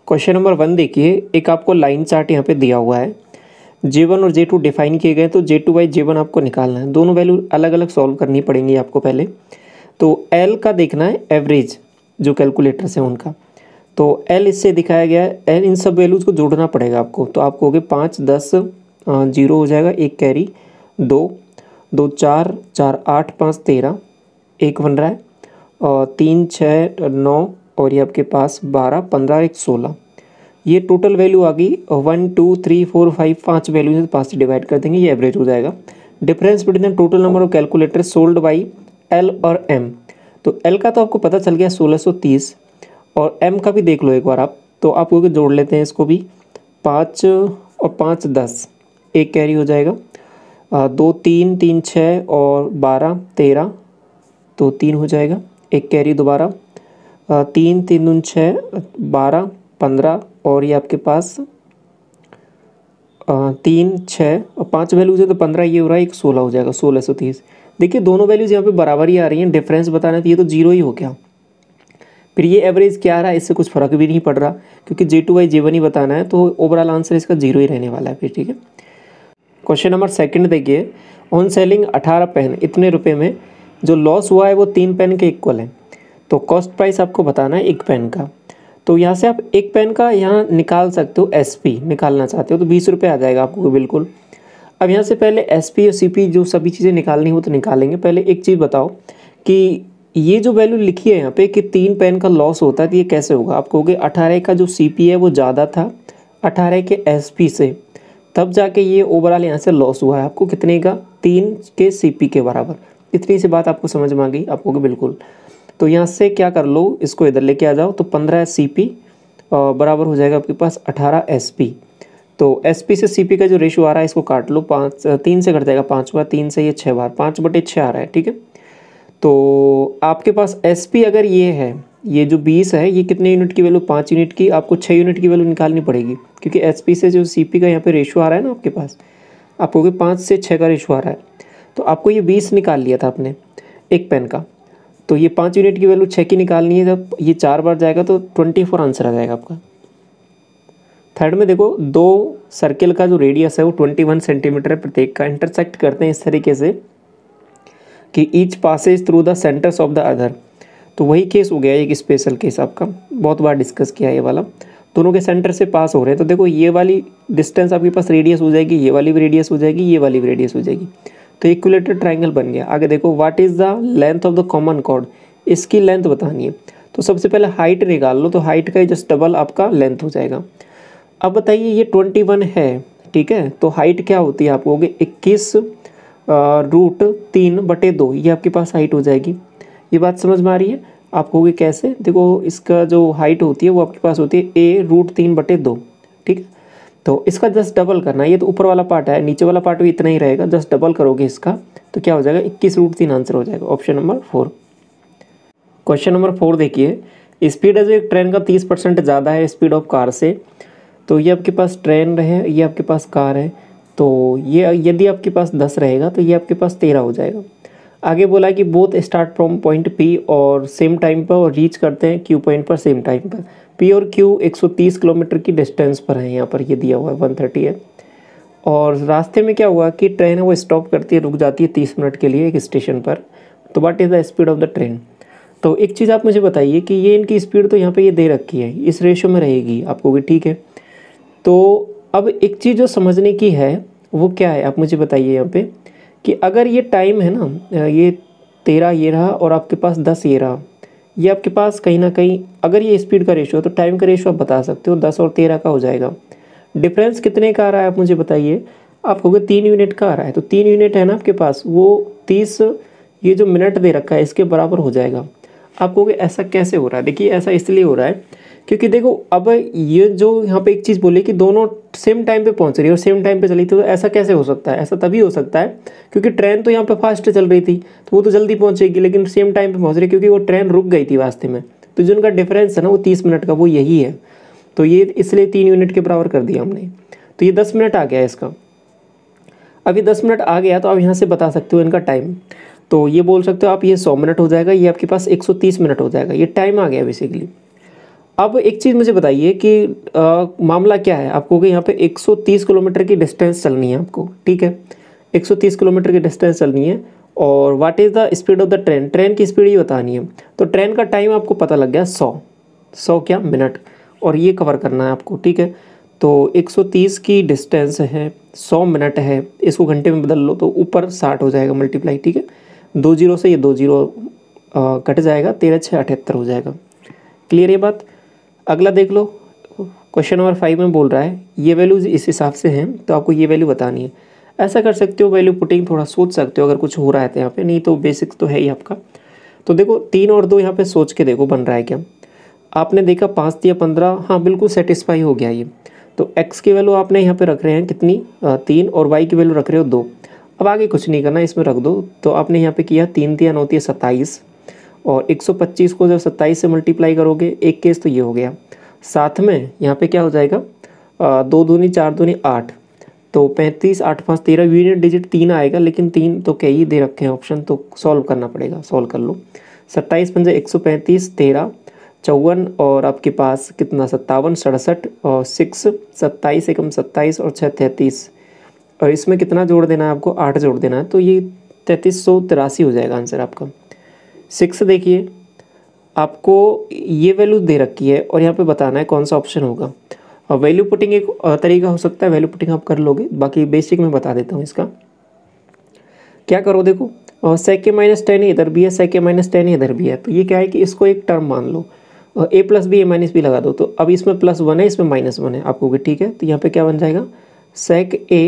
Question number 1 देखिए, एक आपको लाइन चार्ट यहाँ पे दिया हुआ है। J1 और J2 डिफाइन किए गए, तो J2 बाई J1 आपको निकालना है। दोनों वैल्यू अलग अलग सॉल्व करनी पड़ेंगी आपको पहले। तो L का देखना है एवरेज, जो कैलकुलेटर्स हैं उनका। तो L इससे दिखाया गया है, L इन सब वैल्यूज़ को जोड़ना पड़ेगा आपको। तो आपको हो गए 5 10 0 हो जाएगा, एक कैरी 2 2 4 4 8 5 13 एक बन रहा है, और 3 6 9 और ये आपके पास 12 15 1 16। ये टोटल वैल्यू आ गई 1 2 3 4 5 5 वैल्यू से 5 से डिवाइड कर देंगे, ये एवरेज हो जाएगा। Difference between the total number of calculator sold by L और M। तो L का तो आपको पता चल गया 1630, और M का भी देख लो एक बार आप। तो आप लोग जोड़ लेते हैं इसको भी, 5 और 5 10, एक कैरी हो जाएगा, 2 3 3 6 और 12 13, तो 3 हो जाएगा, एक कैरी दोबारा, 3 3 दून 6 12 15, और ये आपके पास 3 6 और 5 वैल्यूज है तो 15, ये हो रहा है, एक 16 हो जाएगा, 1630। देखिए दोनों वैल्यूज यहाँ पे बराबर ही आ रही हैं, डिफरेंस बताना है तो ये तो जीरो ही हो गया। फिर ये एवरेज क्या आ रहा है, इससे कुछ फर्क भी नहीं पड़ रहा, क्योंकि J2 बाई J1 ही बताना है, तो ओवरऑल आंसर इसका जीरो ही रहने वाला है फिर। ठीक है, क्वेश्चन नंबर 2 देखिए, ऑन सेलिंग 18 पेन इतने रुपए में, जो लॉस हुआ है वो 3 पेन के इक्वल है। तो कॉस्ट प्राइस आपको बताना है एक पेन का। तो यहाँ से आप एक पेन का यहाँ निकाल सकते हो, SP निकालना चाहते हो तो 20 रुपये आ जाएगा आपको बिल्कुल। अब यहाँ से पहले SP और CP जो सभी चीज़ें निकालनी हो तो निकालेंगे। पहले एक चीज़ बताओ कि ये जो वैल्यू लिखी है यहाँ पे कि 3 पेन का लॉस होता है, तो ये कैसे होगा। आप कहोगे 18 का जो CP है वो ज़्यादा था 18 के SP से, तब जाके ये ओवरऑल यहाँ से लॉस हुआ है आपको कितने का, 3 के CP के बराबर। इतनी सी बात आपको समझ में आ गई, आप कहोगे बिल्कुल। तो यहाँ से क्या कर लो, इसको इधर लेके आ जाओ, तो 15 CP बराबर हो जाएगा आपके पास 18 SP। तो SP से CP का जो रेशियो आ रहा है इसको काट लो, 3 से कट जाएगा 5 बार, 3 से ये 6 बार, 5/6 आ रहा है। ठीक है, तो आपके पास SP अगर ये है, ये जो 20 है, ये कितने यूनिट की वैल्यू, 5 यूनिट की, आपको 6 यूनिट की वैल्यू निकालनी पड़ेगी, क्योंकि SP से जो CP का यहाँ पे रेशियो आ रहा है ना आपके पास, आप कहोगे 5 से 6 का रेशियो आ रहा है। तो आपको ये 20 निकाल लिया था आपने एक पेन का, तो ये 5 यूनिट की वैल्यू 6 की निकालनी है। जब ये 4 बार जाएगा तो 24 आंसर आ जाएगा आपका। थर्ड में देखो, 2 सर्किल का जो रेडियस है वो 21 सेंटीमीटर है प्रत्येक का। इंटरसेक्ट करते हैं इस तरीके से कि each Passage through the centres of the other. तो वही केस हो गया, एक स्पेशल केस आपका, बहुत बार डिस्कस किया ये वाला। दोनों के सेंटर से पास हो रहे हैं, तो देखो ये वाली डिस्टेंस आपके पास रेडियस हो जाएगी, ये वाली भी रेडियस हो जाएगी, ये वाली भी रेडियस हो जाएगी। तो इक्विलेटरल ट्रायंगल बन गया। आगे देखो, what is the length of the common chord, इसकी लेंथ बतानी है। तो सबसे पहले हाइट निकाल लो, तो हाइट का जस्ट डबल आपका लेंथ हो जाएगा। अब बताइए ये 21 है, ठीक है, तो हाइट क्या होती है, आप कहोगे 21 √3/2, ये आपके पास हाइट हो जाएगी। ये बात समझ में आ रही है। आप कहोगे कैसे, देखो इसका जो हाइट होती है वो आपके पास होती है A √3/2। ठीक है, तो इसका जस्ट डबल करना है। ये तो ऊपर वाला पार्ट है, नीचे वाला पार्ट भी इतना ही रहेगा, जस्ट डबल करोगे इसका तो क्या हो जाएगा, 21 √3 आंसर हो जाएगा, ऑप्शन नंबर 4। क्वेश्चन नंबर 4 देखिए, स्पीड है जो एक ट्रेन का 30% ज़्यादा है स्पीड ऑफ कार से। तो ये आपके पास ट्रेन है, ये आपके पास कार है, तो ये यदि आपके पास 10 रहेगा तो ये आपके पास 13 हो जाएगा। आगे बोला कि both start from point P और सेम टाइम पर और रीच करते हैं Q पॉइंट पर सेम टाइम पर। P और Q 130 किलोमीटर की डिस्टेंस पर है, यहाँ पर ये दिया हुआ है 130 है। और रास्ते में क्या हुआ कि ट्रेन है वो स्टॉप करती है, रुक जाती है 30 मिनट के लिए एक स्टेशन पर। तो what is the speed of the train. तो एक चीज़ आप मुझे बताइए कि ये इनकी स्पीड तो यहाँ पे ये दे रखी है, इस रेशियो में रहेगी, आपको भी ठीक है। तो अब एक चीज़ जो समझने की है वो क्या है, आप मुझे बताइए यहाँ पे कि अगर ये टाइम है ना, ये 13 ये रहा और आपके पास 10 ये रहा, ये आपके पास कहीं ना कहीं अगर ये स्पीड का रेशियो है तो टाइम का रेशियो आप बता सकते हो, 10 और 13 का हो जाएगा। डिफरेंस कितने का आ रहा है आप मुझे बताइए। आप कहोगे 3 यूनिट का आ रहा है, तो 3 यूनिट है ना आपके पास, वो 30 ये जो मिनट दे रखा है इसके बराबर हो जाएगा। आप कहोगे ऐसा कैसे हो रहा है। देखिए ऐसा इसलिए हो रहा है क्योंकि देखो अब ये जो यहाँ पे एक चीज़ बोली कि दोनों सेम टाइम पे पहुँच रही है और सेम टाइम पे चली थी, तो ऐसा कैसे हो सकता है। ऐसा तभी हो सकता है क्योंकि ट्रेन तो यहाँ पे फास्ट चल रही थी तो वो तो जल्दी पहुँचेगी, लेकिन सेम टाइम पे पहुँच रही है क्योंकि वो ट्रेन रुक गई थी वास्ते में। तो जो उनका डिफरेंस है ना वो 30 मिनट का, वो यही है। तो ये इसलिए 3 यूनिट के बराबर कर दिया हमने। तो ये 10 मिनट आ गया इसका। अभी 10 मिनट आ गया तो आप यहाँ से बता सकते हो इनका टाइम। तो ये बोल सकते हो आप, ये 100 मिनट हो जाएगा, ये आपके पास 130 मिनट हो जाएगा, ये टाइम आ गया बेसिकली। अब एक चीज़ मुझे बताइए कि मामला क्या है आपको कि यहाँ पे 130 किलोमीटर की डिस्टेंस चलनी है आपको, ठीक है, 130 किलोमीटर की डिस्टेंस चलनी है। और what is the speed of the train, train की स्पीड ही बतानी है। तो ट्रेन का टाइम आपको पता लग गया 100 क्या मिनट, और ये कवर करना है आपको, ठीक है। तो 130 की डिस्टेंस है, 100 मिनट है, इसको घंटे में बदल लो तो ऊपर 60 हो जाएगा मल्टीप्लाई, ठीक है। 2 जीरो से ये 2 जीरो कट जाएगा, 13 6 78 हो जाएगा। क्लियर ये बात। अगला देख लो, क्वेश्चन नंबर 5 में बोल रहा है ये वैल्यूज इस हिसाब से हैं, तो आपको ये वैल्यू बतानी है। ऐसा कर सकते हो, वैल्यू पुटिंग थोड़ा सोच सकते हो अगर कुछ हो रहा है तो यहाँ पे, नहीं तो बेसिक्स तो है ही आपका। तो देखो 3 और 2 यहाँ पे सोच के देखो बन रहा है क्या। आपने देखा 5 दिया 15, हाँ बिल्कुल सेटिस्फाई हो गया ये। तो x की वैल्यू आपने यहाँ पे रख रहे हैं कितनी 3, और y की वैल्यू रख रहे हो 2। अब आगे कुछ नहीं करना, इसमें रख दो। तो आपने यहाँ पे किया 3 दिया 9 दिया 27, और 125 को जब 27 से मल्टीप्लाई करोगे, एक केस तो ये हो गया, साथ में यहाँ पे क्या हो जाएगा 2 दूनी 4 दूनी 8, तो 35 8 5 13, यूनिट डिजिट 3 आएगा, लेकिन 3 तो कई दे रखे हैं ऑप्शन, तो सॉल्व करना पड़ेगा। सॉल्व कर लो, 27 पंजे 135, 13 54, और आपके पास कितना 57 67, और 6 27 एकम 27, और 6 33, और इसमें कितना जोड़ देना है आपको 8 जोड़ देना है, तो ये 3383 हो जाएगा आंसर आपका। 6 देखिए आपको ये वैल्यू दे रखी है और यहाँ पे बताना है कौन सा ऑप्शन होगा। और वैल्यू पुटिंग एक तरीका हो सकता है, वैल्यू पुटिंग आप कर लोगे, बाकी बेसिक में बता देता हूँ इसका। क्या करो देखो, sec के -10 इधर भी है, sec के -10 इधर भी है, तो ये क्या है कि इसको एक टर्म मान लो, a plus B a minus B लगा दो। तो अब इसमें +1 है, इसमें -1 है आपको, ठीक है। तो यहाँ पे क्या बन जाएगा sec a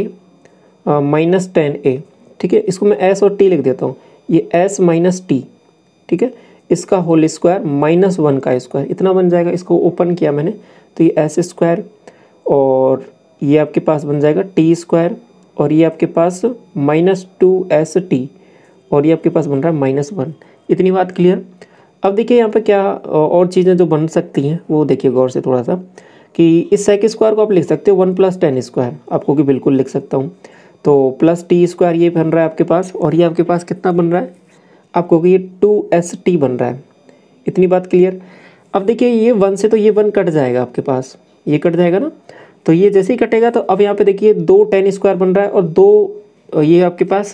-10a, ठीक है। इसको मैं s और t लिख देता हूँ, ये s माइनस टी, ठीक है, इसका होल स्क्वायर -1 का स्क्वायर, इतना बन जाएगा। इसको ओपन किया मैंने तो ये s स्क्वायर, और ये आपके पास बन जाएगा टी स्क्वायर, और ये आपके पास -2st, और ये आपके पास बन रहा है -1। इतनी बात क्लियर। अब देखिए यहाँ पे क्या और चीज़ें जो बन सकती हैं वो देखिए गौर से थोड़ा सा, कि इस sec स्क्वायर को आप लिख सकते हो 1 + tan स्क्वायर, आपको कि बिल्कुल लिख सकता हूँ। तो +t स्क्वायर ये बन रहा है आपके पास, और ये आपके पास कितना बन रहा है आपको कि ये 2st बन रहा है। इतनी बात क्लियर। अब देखिए ये 1 से तो ये 1 कट जाएगा आपके पास, ये कट जाएगा ना, तो ये जैसे ही कटेगा तो अब यहाँ पे देखिए 2 tan स्क्वायर बन रहा है, और 2 ये आपके पास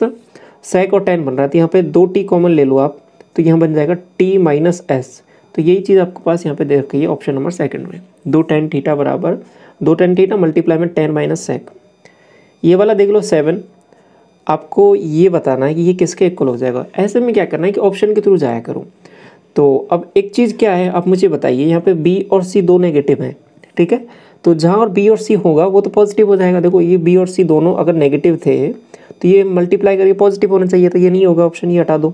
sec और tan बन रहा है, तो यहाँ पे 2t कॉमन ले लो आप, तो यहाँ बन जाएगा t - s। तो यही चीज़ आपके पास यहाँ पे दे रखी है ऑप्शन नंबर सेकंड में, 2 tan थीटा बराबर 2 tan थीटा मल्टीप्लाई में tan - sec। ये वाला देख लो 7, आपको ये बताना है कि ये किसके इक्वल हो जाएगा। ऐसे में क्या करना है कि ऑप्शन के थ्रू जाया करो। तो अब एक चीज़ क्या है आप मुझे बताइए, यहाँ पे बी और सी दो नेगेटिव हैं, ठीक है। तो जहाँ और बी और सी होगा वो तो पॉजिटिव हो जाएगा। देखो ये बी और सी दोनों अगर नेगेटिव थे तो ये मल्टीप्लाई करके पॉजिटिव होना चाहिए, तो ये नहीं होगा ऑप्शन, ये हटा दो।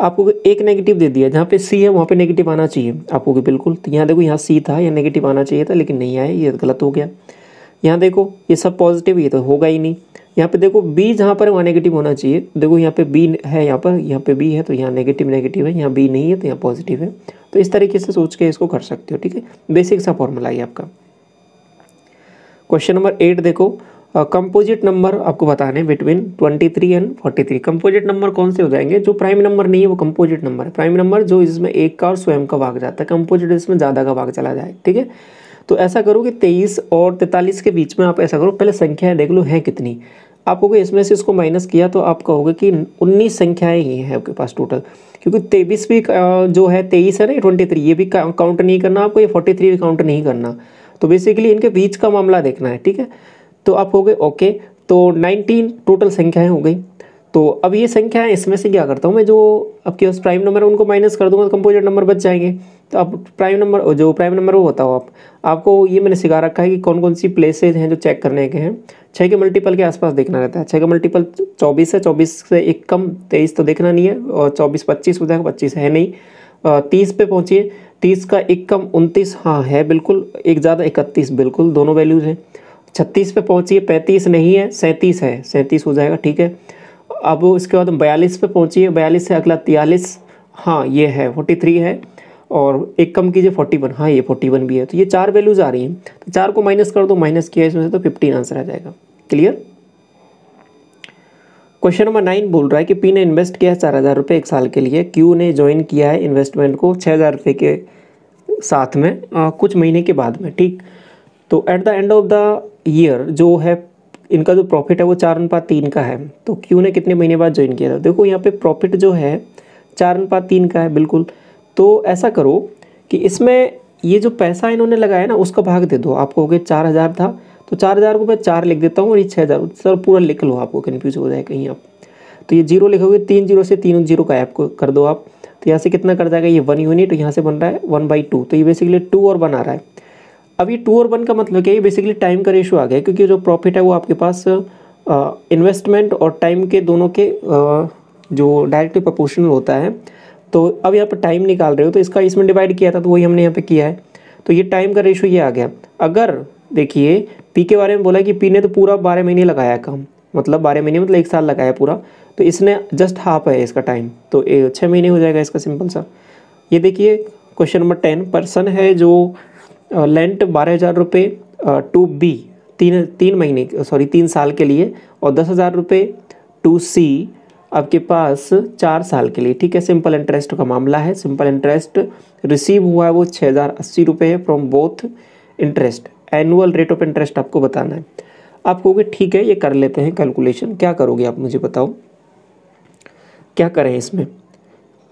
आपको एक नेगेटिव दे दिया, जहाँ पे सी है वहाँ पे नेगेटिव आना चाहिए आपको कि बिल्कुल। तो यहाँ देखो यहाँ सी था, ये नेगेटिव आना चाहिए था लेकिन नहीं आया, ये गलत हो गया। यहाँ देखो ये सब पॉजिटिव, ये तो होगा ही नहीं। यहाँ पे देखो बी जहाँ पर है वहाँ नेगेटिव होना चाहिए, देखो यहाँ पे बी है, यहाँ पे बी है, तो यहाँ नेगेटिव नेगेटिव है, यहाँ बी नहीं है तो यहाँ पॉजिटिव है। तो इस तरीके से सोच के इसको कर सकते हो, ठीक है। बेसिक सा फॉर्मूला है आपका। क्वेश्चन नंबर 8 देखो, कंपोजिट नंबर आपको बताने बिटवीन 23 एंड 43। कंपोजिट नंबर कौन से हो जाएंगे, जो प्राइम नंबर नहीं है वो कंपोजिट नंबर है। प्राइम नंबर जो इसमें एक का और स्वयं का भाग जाता है, कंपोजिट इसमें ज़्यादा का भाग चला जाए, ठीक है। तो ऐसा करो कि 23 और 43 के बीच में आप ऐसा करो, पहले संख्याएं देख लो हैं कितनी। आप कहोगे इसमें से इसको माइनस किया तो आप कहोगे कि 19 संख्याएं ही हैं आपके पास टोटल, क्योंकि 23 भी जो है 23 है ना, 23 ये भी काउंट नहीं करना आपको, ये 43 भी काउंट नहीं करना। तो बेसिकली इनके बीच का मामला देखना है, ठीक है। तो आप कहोगे ओके, तो 19 टोटल संख्याएं हो गई। तो अब ये संख्या है, इसमें से क्या करता हूँ मैं, जो आपके पास प्राइम नंबर है उनको माइनस कर दूंगा, तो कंपोजिट नंबर बच जाएंगे। तो आप प्राइम नंबर, जो प्राइम नंबर वो बताओ आप। आपको ये मैंने सिखा रखा है कि कौन कौन सी प्लेसेज हैं जो चेक करने के हैं। 6 के मल्टीपल के आसपास देखना रहता है। 6 का मल्टीपल 24 है, 24 से एक कम 23 तो देखना नहीं है, और 24 25 हो जाएगा, 25 है नहीं। 30 पे पहुँचिए, 30 का एक कम 29, हाँ है बिल्कुल, एक ज़्यादा 31, बिल्कुल दोनों वैल्यूज़ हैं। 36 पे पहुँचिए, 35 नहीं है, 37 है, 37 हो जाएगा, ठीक है। अब उसके बाद 42 पे पहुँचिए, 42 से अगला 43, हाँ ये है, 43 है, और एक कम कीजिए 41, हाँ ये 41 भी है। तो ये 4 वैल्यूज़ आ रही हैं, तो 4 को माइनस कर दो, माइनस किया इसमें से तो 15 आंसर आ जाएगा। क्लियर। क्वेश्चन नंबर 9 बोल रहा है कि पी ने इन्वेस्ट किया है 4000 रुपये 1 साल के लिए, क्यू ने ज्वाइन किया है इन्वेस्टमेंट को 6000 रुपये के साथ में कुछ महीने के बाद में, ठीक। तो at the end of the year जो है इनका जो प्रॉफिट है वो 4:3 का है। तो क्यू ने कितने महीने बाद ज्वाइन किया था? देखो यहाँ पे प्रॉफिट जो है 4:3 का है, बिल्कुल। तो ऐसा करो कि इसमें ये जो पैसा इन्होंने लगाया ना उसका भाग दे दो। आप कहोगे 4,000 था, तो 4,000 को मैं 4 लिख देता हूँ और ये 6,000, सर पूरा लिख लो, आपको कन्फ्यूज हो जाए कहीं आप। तो ये 0 लिखोगे, 3 0 से 3 0 का ऐप कर दो आप। तो यहाँ से कितना कर जाएगा, ये 1 यूनिट, यहाँ से बन रहा है 1/2। तो ये बेसिकली 2 और 1 आ रहा है। अब ये 2 और 1 का मतलब क्या है, ये बेसिकली टाइम का रेशो आ गया, क्योंकि जो प्रॉफिट है वो आपके पास इन्वेस्टमेंट और टाइम के दोनों के जो डायरेक्टली प्रोपोर्शनल होता है। तो अब यहाँ पर टाइम निकाल रहे हो तो इसका इसमें डिवाइड किया था, तो वही हमने यहाँ पे किया है। तो ये टाइम का रेशो ये आ गया। अगर देखिए पी के बारे में बोला कि पी ने तो पूरा 12 महीने लगाया काम, मतलब 12 महीने मतलब 1 साल लगाया पूरा, तो इसने जस्ट हाफ है इसका टाइम, तो 6 महीने हो जाएगा इसका, सिंपल सा। ये देखिए क्वेश्चन नंबर 10, पर्सन है जो लेंट 12,000 रुपये टू बी 3 साल के लिए, और 10,000 रुपये टू सी आपके पास 4 साल के लिए, ठीक है। सिंपल इंटरेस्ट का मामला है। सिंपल इंटरेस्ट रिसीव हुआ है वो 6,080 रुपये है from both interest. Annual rate of interest आपको बताना है। आप कहोगे ठीक है ये कर लेते हैं कैलकुलेशन। क्या करोगे आप मुझे बताओ, क्या करें इसमें?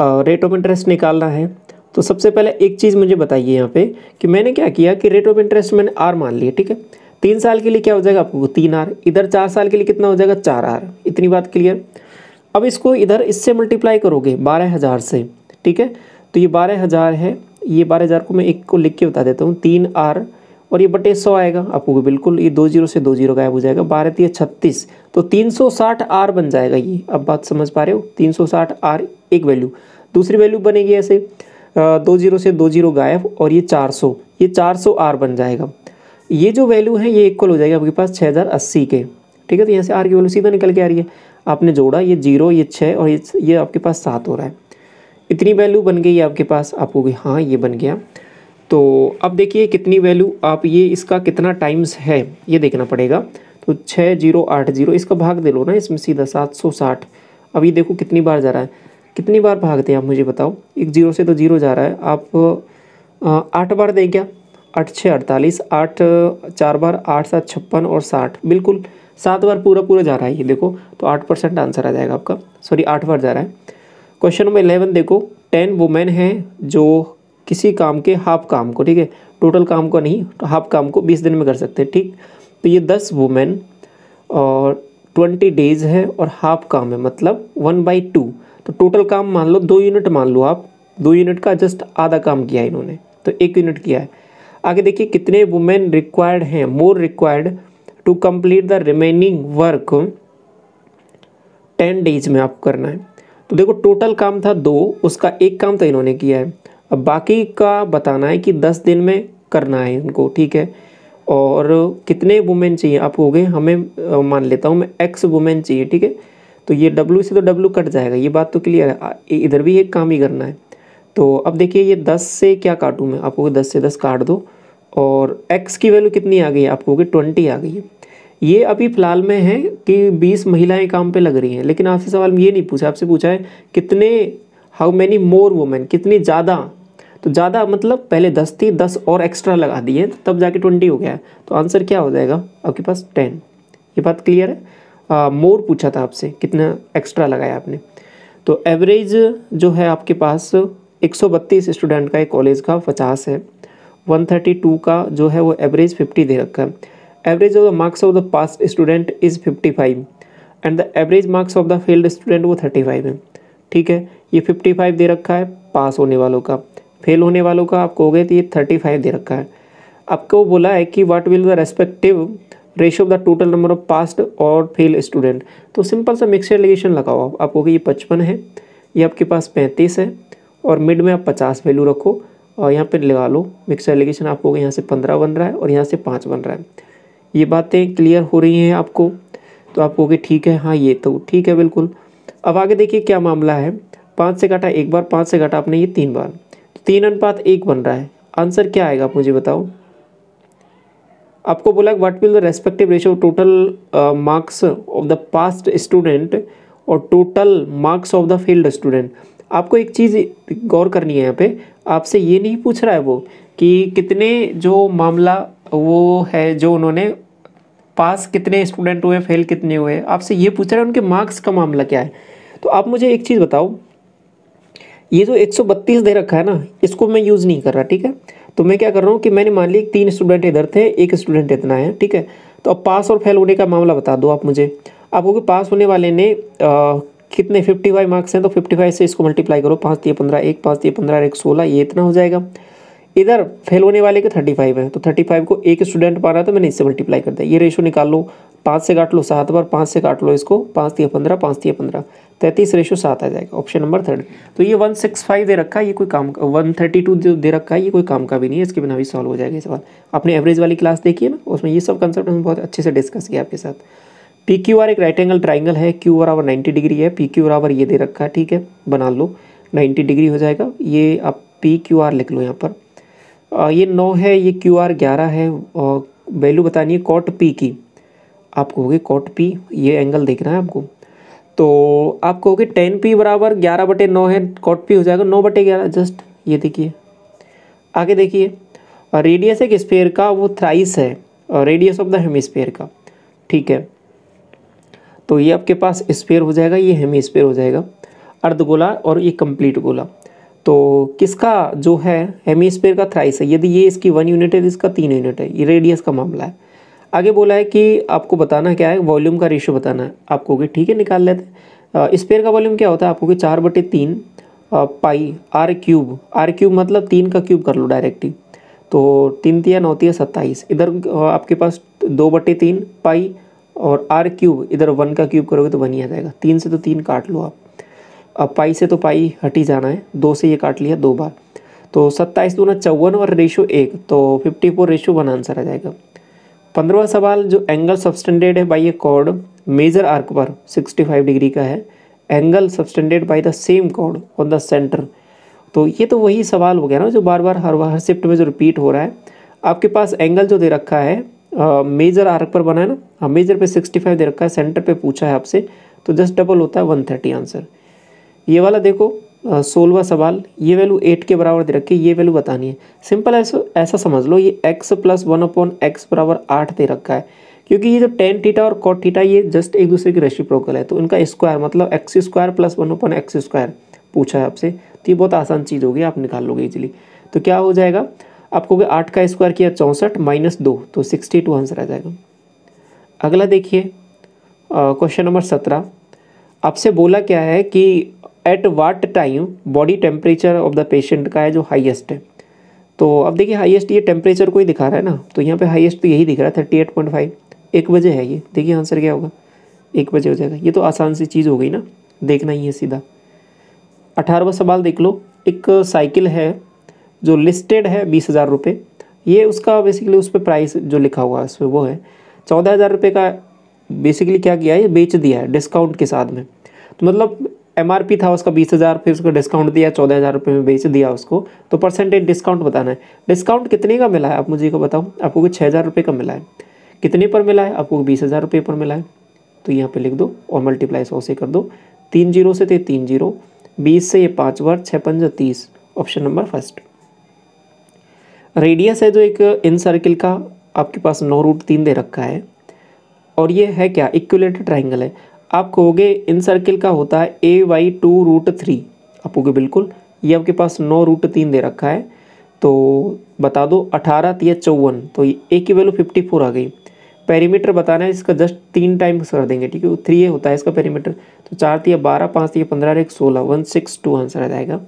रेट ऑफ इंटरेस्ट निकालना है। तो सबसे पहले एक चीज़ मुझे बताइए यहाँ पे कि मैंने क्या किया कि रेट ऑफ इंटरेस्ट मैंने आर मान लिया, ठीक है। 3 साल के लिए क्या हो जाएगा आपको 3R, इधर 4 साल के लिए कितना हो जाएगा 4R। इतनी बात क्लियर। अब इसको इधर इससे मल्टीप्लाई करोगे 12,000 से, ठीक है। तो ये 12,000 है, ये 12,000 को मैं एक को लिख के बता देता हूँ, 3R, और ये बटे 100 आएगा आपको, बिल्कुल। ये 2 0 से 2 0 गायब हो जाएगा, 12 3 36, तो 360R बन जाएगा ये। अब बात समझ पा रहे हो, 360R एक वैल्यू। दूसरी वैल्यू बनेगी ऐसे 2 0 से 2 0 गायब, और ये 400, ये 400R बन जाएगा। ये जो वैल्यू है ये इक्वल हो जाएगा आपके पास 6,080 के, ठीक है। तो यहाँ से आर की वैल्यू सीधा निकल के आ रही है। आपने जोड़ा, ये 0, ये 6 और ये आपके पास 7 हो रहा है। इतनी वैल्यू बन गई आपके पास। आपको हाँ ये बन गया। तो अब देखिए कितनी वैल्यू, आप ये इसका कितना टाइम्स है ये देखना पड़ेगा। तो 6080, इसका भाग दे लो ना इसमें सीधा 760। अब ये देखो कितनी बार जा रहा है, कितनी बार भागते हैं आप मुझे बताओ। एक 0 से तो 0 जा रहा है, आप 8 बार दें क्या, 8 6 48, 8 4 बार, 8 7 56 और 60, बिल्कुल 7 बार पूरा जा रहा है ये देखो। तो 8% आंसर आ जाएगा आपका, सॉरी 8 बार जा रहा है। क्वेश्चन नंबर 11 देखो, 10 वुमेन हैं जो किसी काम के हाफ काम को, ठीक है, टोटल काम को नहीं, हाफ काम को 20 दिन में कर सकते हैं, ठीक। तो ये 10 वुमेन और 20 डेज है, और हाफ काम है मतलब 1/2। तो टोटल काम मान लो 2 यूनिट मान लो आप, 2 यूनिट का जस्ट आधा काम किया है इन्होंने, तो 1 यूनिट किया है। आगे देखिए कितने वुमेन रिक्वायर्ड हैं, more required to complete the remaining work 10 days में आपको करना है। तो देखो टोटल काम था 2, उसका 1 काम तो इन्होंने किया है। अब बाकी का बताना है कि 10 दिन में करना है इनको, ठीक है। और कितने वुमेन चाहिए आप हो गए, हमें मान लेता हूँ मैं X वुमेन चाहिए, ठीक है। तो ये W से तो W कट जाएगा, ये बात तो क्लियर है। इधर भी एक काम ही करना है। तो अब देखिए ये 10 से क्या काटूँ मैं, आपको 10 से 10 काट दो, और X की वैल्यू कितनी आ गई है आपको 20 आ गई है। ये अभी फ़िलहाल में है कि 20 महिलाएं काम पे लग रही हैं, लेकिन आपसे सवाल ये नहीं पूछा, आपसे पूछा है कितने, हाउ मैनी मोर वुमेन, कितनी ज़्यादा। तो ज़्यादा मतलब पहले 10 थी, 10 और एक्स्ट्रा लगा दिए तब जाके 20 हो गया है। तो आंसर क्या हो जाएगा आपके पास 10। ये बात क्लियर है। मोर पूछा था आपसे, कितना एक्स्ट्रा लगाया आपने। तो एवरेज जो है आपके पास 132 स्टूडेंट का एक कॉलेज का 50 है, 132 का जो है वो एवरेज 50 दे रखा है। Average of the marks of the pass student is 55 and the average marks of the failed student वो 35 है, ठीक है। ये 55 दे रखा है पास होने वालों का, फेल होने वालों का आपको हो गए तो ये 35 दे रखा है। आपको बोला है कि what will the respective ratio of the total number of passed और फेल स्टूडेंट। तो सिंपल सा मिक्सचर एलिगेशन लगाओ आप, आपको ये 55 है, ये आपके पास 35 है, और मिड में आप 50 वैल्यू रखो और यहाँ पे लगा लो मिक्सचर एलिगेशन। आपको यहाँ से 15 बन रहा है और यहाँ से 5 बन रहा है। ये बातें क्लियर हो रही हैं आपको? तो आप कहोगे ठीक है, हाँ ये तो ठीक है बिल्कुल। अब आगे देखिए क्या मामला है। 5 से काटा 1 बार, 5 से काटा आपने ये 3 बार, 3:1 बन रहा है। आंसर क्या आएगा आप मुझे बताओ। आपको बोला what will the respective ratio total marks of the past student और total marks of the failed student. आपको एक चीज़ गौर करनी है यहाँ पे, आपसे ये नहीं पूछ रहा है वो कि कितने जो मामला वो है जो उन्होंने पास कितने स्टूडेंट हुए, फेल कितने हुए, आपसे ये पूछ रहा है उनके मार्क्स का मामला क्या है। तो आप मुझे एक चीज़ बताओ, ये जो 132 दे रखा है ना, इसको मैं यूज़ नहीं कर रहा, ठीक है। तो मैं क्या कर रहा हूँ कि मैंने मान ली 3 स्टूडेंट इधर थे, 1 स्टूडेंट इतना है, ठीक है। तो अब पास और फेल होने का मामला बता दो आप मुझे। आपको कि पास होने वाले ने कितने 55 मार्क्स हैं, तो 55 से इसको मल्टीप्लाई करो, 5 दिए 15, 1 5 दिए 15, 1 16, ये इतना हो जाएगा। इधर फेल होने वाले के 35 है, तो 35 को एक स्टूडेंट पा रहा था, मैंने इससे मल्टीप्लाई कर दिया। ये रेशो निकाल लो, 5 से काट लो 7 बार, 5 से काट लो इसको, 5 दिया 15, 5 दिया 15, 33 रेशो 7 आ जाएगा, ऑप्शन नंबर 3। तो ये 165 दे रखा है, ये कोई काम का, 132 जो दे रखा है ये कोई काम का भी नहीं है, इसके बिना भी सॉल्व हो जाएगा ये सवाल। आपने एवरेज वाली क्लास देखी है ना, उसमें ये सब कंसेप्ट हमने बहुत अच्छे से डिस्कस किया आपके साथ। पी क्यू आर एक राइट एंगल ट्राइंगल है, क्यू बराबर 90 डिग्री है, पी क्यू बराबर ये दे रखा है, ठीक है, बना लो 90 डिग्री हो जाएगा। ये आप पी क्यू आर लिख लो यहाँ पर। ये 9 है, ये क्यू आर 11 है, और वैल्यू बतानी है कॉट पी की। आप कहोगे कॉट पी, ये एंगल देखना है आपको, तो आप कहोगे tan पी बराबर 11/9 है, कॉट पी हो जाएगा 9/11 जस्ट। ये देखिए आगे देखिए, रेडियस एक स्फीयर का वो थ्राइस है, रेडियस ऑफ द हेमिस्फीयर का, ठीक है। तो ये आपके पास स्फीयर हो जाएगा, ये हेमिस्फीयर हो जाएगा, अर्धगोला और ये कंप्लीट गोला। तो किसका जो है हेमिस्फीयर का थ्राइस है, यदि ये इसकी 1 यूनिट है तो इसका 3 यूनिट है, ये रेडियस का मामला है। आगे बोला है कि आपको बताना क्या है, वॉल्यूम का रेशियो बताना है। आप कहोगे ठीक है निकाल लेते हैं। स्फीयर का वॉल्यूम क्या होता है, आपको कि 4/3 पाई आर क्यूब मतलब 3 का क्यूब कर लो डायरेक्टली, तो 3 तिया 9 तिया 27, इधर आपके पास 2/3 पाई और आर क्यूब, इधर 1 का क्यूब करोगे तो 1 ही आ जाएगा। 3 से तो 3 काट लो आप, अब पाई से तो पाई हट ही जाना है, 2 से ये काट लिया 2 बार, तो 27 दूना 54 और रेशो 1, तो 54:1 आंसर आ जाएगा। 15वां सवाल, जो एंगल सबटेंडेड है by a chord major arc पर 65 डिग्री का है, angle subtended by the same chord on the centre. तो ये तो वही सवाल हो गया ना जो बार बार हर शिफ्ट में जो रिपीट हो रहा है। आपके पास एंगल जो दे रखा है मेजर आर्क पर बना है ना, हाँ मेजर पे 65 दे रखा है, सेंटर पे पूछा है आपसे, तो जस्ट डबल होता है 130 आंसर। ये वाला देखो 16वां सवाल, ये वैल्यू 8 के बराबर दे रखी है, ये वैल्यू बतानी है। सिंपल ऐसा समझ लो, ये x + 1/x बराबर 8 दे रखा है, क्योंकि ये जो tan थीटा और cot थीटा ये जस्ट एक दूसरे की रेसिप्रोकल है, तो इनका स्क्वायर मतलब x² + 1/x² पूछा है आपसे। तो ये बहुत आसान चीज़ होगी, आप निकाल लोगे इजीली। तो क्या हो जाएगा, आपको 8 का स्क्वायर किया 64 - 2, तो 62 आंसर आ जाएगा। अगला देखिए क्वेश्चन नंबर 17, आपसे बोला क्या है कि at what time body temperature of the patient का है जो हाईएस्ट है। तो अब देखिए हाईएस्ट ये टेम्परेचर को ही दिखा रहा है ना, तो यहाँ पे हाईएस्ट तो यही दिख रहा है 38.5, 1 बजे है ये। देखिए आंसर क्या होगा, 1 बजे हो जाएगा। ये तो आसान सी चीज़ हो गई ना, देखना ही है सीधा। 18वां सवाल देख लो, एक साइकिल है जो लिस्टेड है 20,000 रुपये, ये उसका बेसिकली उस पर प्राइस जो लिखा हुआ है उस पर वो है 14,000 रुपये का। बेसिकली क्या किया है, ये बेच दिया है डिस्काउंट के साथ में। तो मतलब एमआरपी था उसका 20,000, फिर उसको डिस्काउंट दिया 14,000 रुपये में बेच दिया उसको, तो परसेंटेज डिस्काउंट बताना है। डिस्काउंट कितने का मिला है आप मुझे को बताओ, आपको कि 6,000 रुपये का मिला है। कितने पर मिला है, आपको 20,000 रुपये पर मिला है, तो यहाँ पे लिख दो और मल्टीप्लाई 100 से कर दो। 3 0 से थे 3 0, 20 से ये 5 बार, 6 5 30, ऑप्शन नंबर फर्स्ट। रेडियस है जो एक इन सर्किल का आपके पास 9√3 दे रखा है, और ये है क्या, इक्विलेटरल ट्राइंगल है। आप कहोगे इन सर्किल का होता है a/2√3, आप कहोगे बिल्कुल, ये आपके पास 9√3 दे रखा है, तो बता दो 18 तिया 54, तो ये a की वैल्यू 54 आ गई। पेरीमीटर बताना है इसका, जस्ट 3 टाइम्स कर देंगे, ठीक है, 3a होता है इसका पेरीमीटर, तो 4 तिया 12, 5 तिया 15 और 1 16, 162 आंसर आ जाएगा।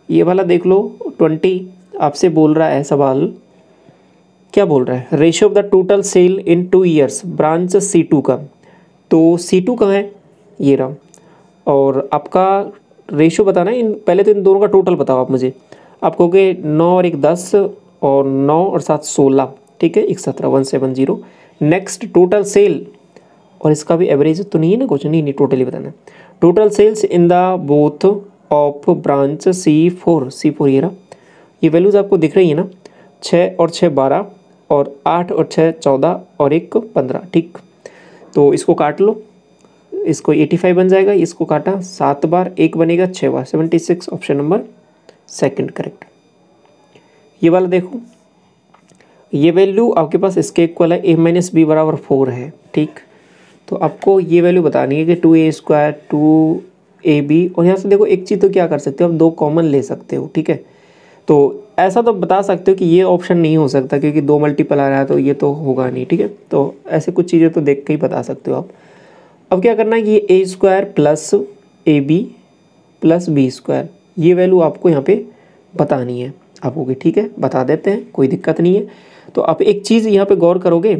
ये वाला देख लो 20, आपसे बोल रहा है सवाल, क्या बोल रहा है, ratio of the total sale in 2 years branch C2 का। तो C2 कहाँ है, ये रहा, और आपका रेशियो बताना है। पहले तो इन दोनों का टोटल बताओ आप मुझे। आप कहोगे 9 और 1 10, और 9 और 7 16, ठीक है, 17 170। नेक्स्ट टोटल सेल, और इसका भी एवरेज तो नहीं है ना कुछ, नहीं टोटली बताना है। Total sales in the both of branch C4 ये रहा, ये वैल्यूज़ आपको दिख रही है ना, 6 और 6 12, और 8 और 6 14, और 1 15, ठीक। तो इसको काट लो, इसको 85 बन जाएगा, इसको काटा 7 बार, 1 बनेगा 6 बार, 76, ऑप्शन नंबर सेकंड करेक्ट। ये वाला देखो, ये वैल्यू आपके पास इसके इक्वल है, a माइनस बी बराबर 4 है, ठीक। तो आपको ये वैल्यू बतानी है कि 2a² 2ab, और यहाँ से देखो एक चीज़ तो क्या कर सकते हो आप, 2 कॉमन ले सकते हो, ठीक है। तो ऐसा तो बता सकते हो कि ये ऑप्शन नहीं हो सकता क्योंकि 2 मल्टीपल आ रहा है तो ये तो होगा नहीं, ठीक है। तो ऐसे कुछ चीज़ें तो देख के ही बता सकते हो आप। अब क्या करना है कि ये a² plus ab plus b², ये वैल्यू आपको यहाँ पे बतानी है आपको, ठीक है, बता देते हैं, कोई दिक्कत नहीं है। तो आप एक चीज़ यहाँ पे गौर करोगे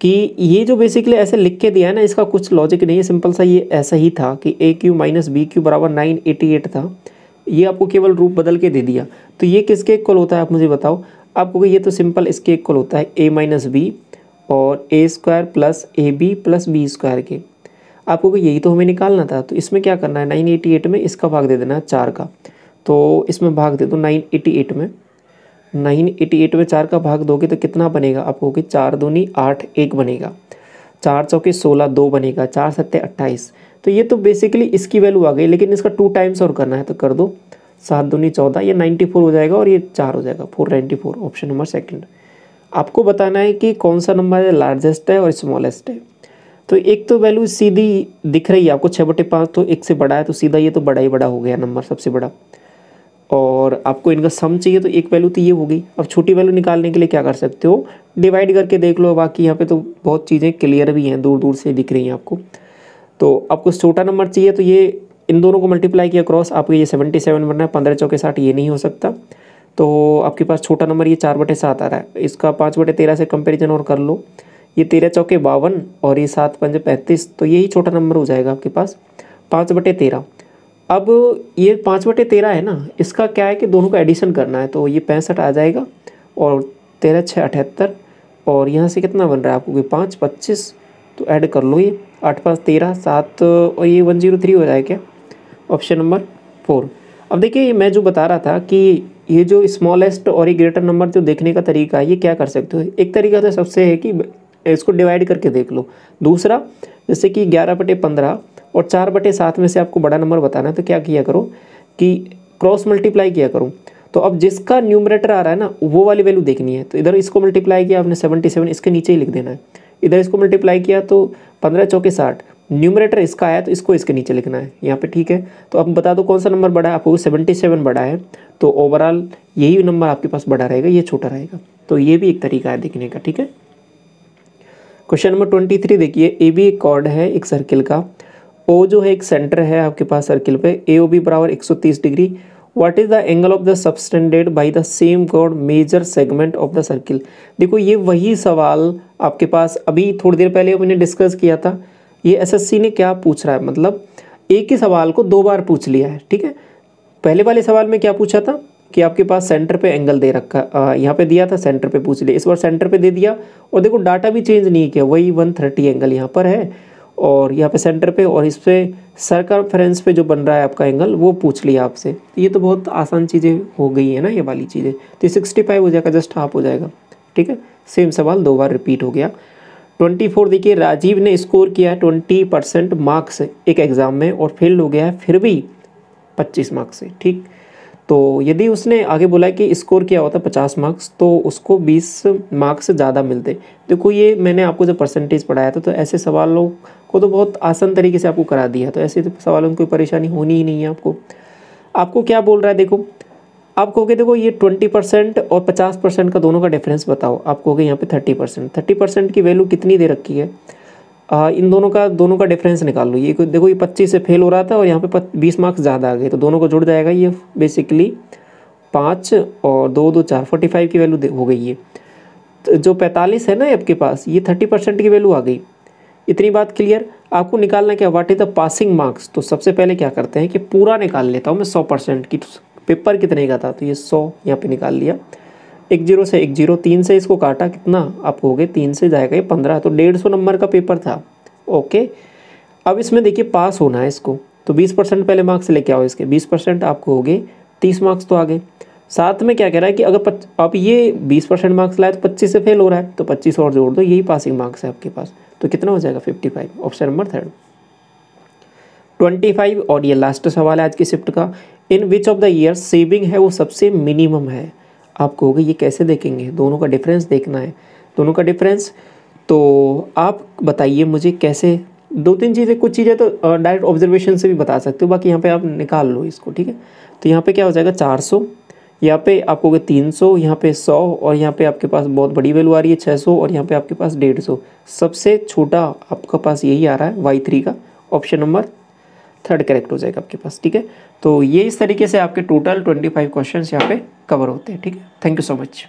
कि ये जो बेसिकली ऐसे लिख के दिया है ना, इसका कुछ लॉजिक नहीं है, सिंपल सा ये ऐसा ही था कि a³ माइनस b³ बराबर 988 था, ये आपको केवल रूप बदल के दे दिया। तो ये किसके इक्वल होता है आप मुझे बताओ। आपको ये तो सिंपल इसके इक्वल होता है a माइनस बी और a² plus ab plus b² के। आपको यही तो हमें निकालना था। तो इसमें क्या करना है, 988 में इसका भाग दे देना है 4 का, तो इसमें भाग दे दो 988 में। 988 में 4 का भाग दोगे तो कितना बनेगा आपको, 4 दूनी 8, 1 बनेगा, 4 चौके 16, 2 बनेगा, 4 सत्ते 28। तो ये तो बेसिकली इसकी वैल्यू आ गई, लेकिन इसका 2 टाइम्स और करना है तो कर दो, 7 दूनी 14, ये 94 हो जाएगा और ये 4 हो जाएगा, 494, ऑप्शन नंबर सेकंड। आपको बताना है कि कौन सा नंबर है लार्जेस्ट है और स्मॉलेस्ट है। तो एक तो वैल्यू सीधी दिख रही है आपको 6/5, तो 1 से बड़ा है तो सीधा ये तो बड़ा ही बड़ा हो गया नंबर, सबसे बड़ा। और आपको इनका सम चाहिए तो एक वैल्यू तो ये हो गई। अब छोटी वैल्यू निकालने के लिए क्या कर सकते हो, डिवाइड करके देख लो। बाकी यहाँ पे तो बहुत चीज़ें क्लियर भी हैं, दूर दूर से दिख रही हैं आपको। तो आपको छोटा नंबर चाहिए तो ये इन दोनों को मल्टीप्लाई किया क्रॉस, आपको ये 77 बनना है, 15 चौके 60, ये नहीं हो सकता। तो आपके पास छोटा नंबर ये 4/7 आ रहा है, इसका 5/13 से कंपेरिजन और कर लो, ये 13 चौके 52 और ये 7 पंजे 35, तो यही छोटा नंबर हो जाएगा आपके पास 5/13। अब ये 5/13 है ना, इसका क्या है कि दोनों का एडिशन करना है, तो ये 65 आ जाएगा और 13 6 78, और यहाँ से कितना बन रहा है आपको 5 25, तो ऐड कर लो, ये 8 5 13 7 और ये 103 हो जाएगा, ऑप्शन नंबर 4। अब देखिए ये मैं जो बता रहा था कि ये जो स्मॉलेस्ट और ये ग्रेटर नंबर जो देखने का तरीका है, ये क्या कर सकते हो। एक तरीका तो सबसे है कि इसको डिवाइड करके देख लो। दूसरा, जैसे कि 11/15 और 4/7 में से आपको बड़ा नंबर बताना है, तो क्या किया करो कि क्रॉस मल्टीप्लाई किया करो। तो अब जिसका न्यूमरेटर आ रहा है ना, वो वाली वैल्यू देखनी है, तो इधर इसको मल्टीप्लाई किया आपने 77, इसके नीचे ही लिख देना है। इधर इसको मल्टीप्लाई किया तो 15 चौके 60, न्यूमरेटर इसका आया तो इसको इसके नीचे लिखना है यहाँ पे, ठीक है। तो अब बता दो कौन सा नंबर बड़ा है, आपको 77 बड़ा है, तो ओवरऑल यही नंबर आपके पास बड़ा रहेगा, ये छोटा रहेगा। तो ये भी एक तरीका है देखने का, ठीक है। क्वेश्चन नंबर 23 देखिए, ए बी एक कॉर्ड है एक सर्किल का, ओ जो है एक सेंटर है आपके पास सर्किल पे, ए ओ बी बराबर 130 degree. What is the angle of the subtended by the same chord major segment of the circle. देखो ये वही सवाल आपके पास अभी थोड़ी देर पहले हमने डिस्कस किया था। ये एसएससी ने क्या पूछ रहा है, मतलब एक ही सवाल को 2 बार पूछ लिया है, ठीक है। पहले वाले सवाल में क्या पूछा था कि आपके पास सेंटर पे एंगल दे रखा, यहाँ पे दिया था, सेंटर पे पूछ लिया, इस बार सेंटर पे दे दिया और देखो डाटा भी चेंज नहीं किया, वही 130 एंगल यहाँ पर है और यहाँ पे सेंटर पे, और इस पे सर्कमफ्रेंस पे जो बन रहा है आपका एंगल वो पूछ लिया आपसे। ये तो बहुत आसान चीज़ें हो गई है ना ये वाली चीज़ें। तो 65 हो जाएगा, जस्ट हाफ हो जाएगा, ठीक है। सेम सवाल 2 बार रिपीट हो गया। 24 देखिए, राजीव ने स्कोर किया है 20% मार्क्स एक एग्ज़ाम में और फेल हो गया है फिर भी 25 मार्क्स से, ठीक। तो यदि उसने आगे बोला कि स्कोर किया होता 50 मार्क्स तो उसको 20 मार्क्स ज़्यादा मिलते। देखो ये मैंने आपको जब परसेंटेज पढ़ाया था तो ऐसे सवालों को तो बहुत आसान तरीके से आपको करा दिया, तो ऐसे तो सवालों में कोई परेशानी होनी ही नहीं है आपको। आपको क्या बोल रहा है, देखो आप कहोगे देखो ये 20% और 50% का दोनों का डिफरेंस बताओ। आप कहोगे यहाँ पे 30%, 30% की वैल्यू कितनी दे रखी है, इन दोनों का डिफरेंस निकाल लो। ये देखो ये 25 से फेल हो रहा था और यहाँ पे 20 मार्क्स ज़्यादा आ गए, तो दोनों को जुड़ जाएगा, ये बेसिकली 5 और 2 2 4 45 की वैल्यू हो गई है। तो जो 45 है ना आपके पास, ये 30% की वैल्यू आ गई। इतनी बात क्लियर। आपको निकालना क्या, what is the passing marks. तो सबसे पहले क्या करते हैं कि पूरा निकाल लेता हूँ मैं 100% की। पेपर कितने का था, तो ये 100 यहाँ पे निकाल लिया। 1 0 से 1 0, 3 से इसको काटा, कितना आपको हो गए 3 से जाएगा ये 15, तो 150 नंबर का पेपर था। ओके, अब इसमें देखिए पास होना है इसको, तो 20% पहले मार्क्स लेके आओ इसके, 20% आपको हो गए 30 मार्क्स तो आ गए। साथ में क्या कह रहा है कि अगर अब ये 20% मार्क्स लाए तो 25 से फेल हो रहा है, तो 25 और जोड़ दो, यही पासिंग मार्क्स है आपके पास। तो कितना हो जाएगा 55, ऑप्शन नंबर 3। 25 और ये लास्ट सवाल है आज की शिफ्ट का, in which of the year saving है वो सबसे मिनिमम है। आप कहोगे ये कैसे देखेंगे, दोनों का डिफरेंस देखना है, दोनों का डिफरेंस। तो आप बताइए मुझे कैसे, दो तीन चीज़ें, कुछ चीज़ें तो डायरेक्ट ऑब्जर्वेशन से भी बता सकते हो, बाकी यहाँ पे आप निकाल लो इसको, ठीक है। तो यहाँ पे क्या हो जाएगा 400, यहाँ पे आप कहोगे 300, यहाँ पे 100 और यहाँ पे आपके पास बहुत बड़ी वैल्यू आ रही है 600 और यहाँ पे आपके पास 150। सबसे छोटा आपके पास यही आ रहा है y3 का, ऑप्शन नंबर 3 करेक्ट हो जाएगा आपके पास, ठीक है। तो ये इस तरीके से आपके टोटल 25 क्वेश्चन यहाँ पे कवर होते हैं, ठीक है। Thank you so much.